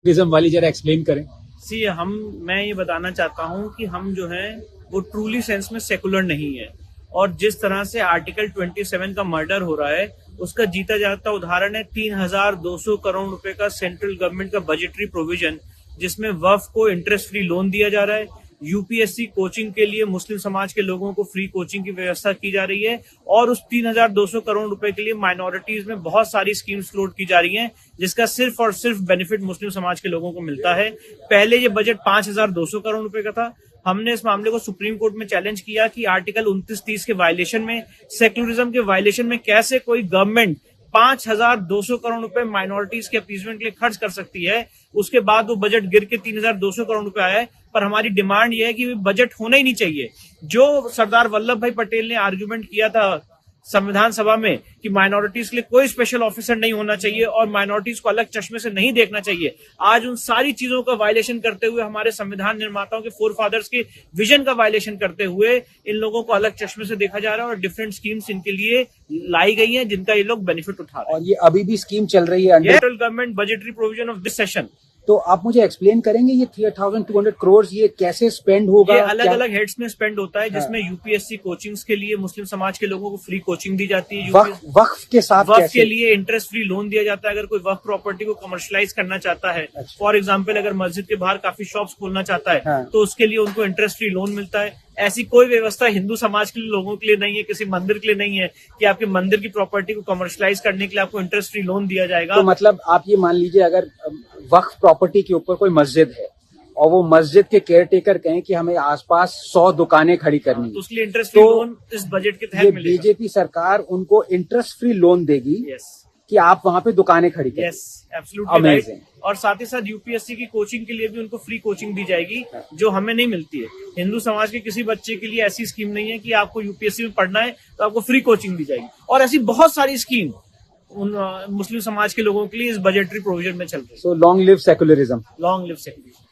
Tourism वाली जरा explain करें। मैं ये बताना चाहता हूँ कि हम जो है वो ट्रूली सेंस में सेकुलर नहीं है, और जिस तरह से आर्टिकल 27 का मर्डर हो रहा है उसका जीता जागता उदाहरण है 3,200 करोड़ रुपए का सेंट्रल गवर्नमेंट का बजटरी प्रोविजन, जिसमें वक्फ को इंटरेस्ट फ्री लोन दिया जा रहा है। यूपीएससी कोचिंग के लिए मुस्लिम समाज के लोगों को फ्री कोचिंग की व्यवस्था की जा रही है, और उस 3,200 करोड़ रुपए के लिए माइनॉरिटीज में बहुत सारी स्कीम्स फ्लोट की जा रही हैं, जिसका सिर्फ और सिर्फ बेनिफिट मुस्लिम समाज के लोगों को मिलता है। पहले ये बजट 5,200 करोड़ रुपए का था। हमने इस मामले को सुप्रीम कोर्ट में चैलेंज किया कि आर्टिकल 29-30 के वायलेशन में, सेक्युलरिज्म के वायलेशन में कैसे कोई गवर्नमेंट 5,200 करोड़ रुपए माइनॉरिटीज के अपीजमेंट के लिए खर्च कर सकती है। उसके बाद वो बजट गिर के 3,200 करोड़ रुपए आया है। पर हमारी डिमांड ये है कि बजट होना ही नहीं चाहिए। जो सरदार वल्लभ भाई पटेल ने आर्ग्यूमेंट किया था संविधान सभा में कि माइनॉरिटीज के लिए कोई स्पेशल ऑफिसर नहीं होना चाहिए और माइनॉरिटीज को अलग चश्मे से नहीं देखना चाहिए, आज उन सारी चीजों का वायलेशन करते हुए, हमारे संविधान निर्माताओं के फोरफादर्स के विजन का वायलेशन करते हुए इन लोगों को अलग चश्मे से देखा जा रहा है और डिफरेंट स्कीम्स इनके लिए लाई गई हैं जिनका ये लोग बेनिफिट उठा रहे हैं। और ये अभी भी स्कीम चल रही है central government budgetary provision of this session. तो आप मुझे एक्सप्लेन करेंगे ये 3,200 करोड़ ये कैसे स्पेंड होगा? ये अलग अलग हेड्स में स्पेंड होता है, जिसमें यूपीएससी कोचिंग्स के लिए मुस्लिम समाज के लोगों को फ्री कोचिंग दी जाती है। वक्फ के साथ वक्फ के लिए इंटरेस्ट फ्री लोन दिया जाता है अगर कोई वक्फ प्रॉपर्टी को कमर्शलाइज करना चाहता है। फॉर एग्जाम्पल अगर मस्जिद के बाहर काफी शॉप्स खोलना चाहता है तो उसके लिए उनको इंटरेस्ट फ्री लोन मिलता है। ऐसी कोई व्यवस्था हिंदू समाज के लोगों के लिए नहीं है, किसी मंदिर के लिए नहीं है कि आपके मंदिर की प्रॉपर्टी को कमर्शलाइज करने के लिए आपको इंटरेस्ट फ्री लोन दिया जाएगा। तो मतलब आप ये मान लीजिए अगर वक्फ प्रॉपर्टी के ऊपर कोई मस्जिद है और वो मस्जिद के केयर टेकर कहें कि हमें आसपास 100 दुकानें खड़ी करनी है तो उसके लिए इंटरेस्ट फ्री लोन इस बजट के तहत मिलेगा। बीजेपी सरकार उनको इंटरेस्ट फ्री लोन देगी कि आप वहाँ पे दुकानें खड़ी करें। Yes, absolutely right. और साथ ही साथ यूपीएससी की कोचिंग के लिए भी उनको फ्री कोचिंग दी जाएगी, जो हमें नहीं मिलती है। हिंदू समाज के किसी बच्चे के लिए ऐसी स्कीम नहीं है कि आपको यूपीएससी में पढ़ना है तो आपको फ्री कोचिंग दी जाएगी, और ऐसी बहुत सारी स्कीम उन मुस्लिम समाज के लोगों के लिए इस बजटरी प्रोविजन में चल रही है। So long live secularism. Long live secularism.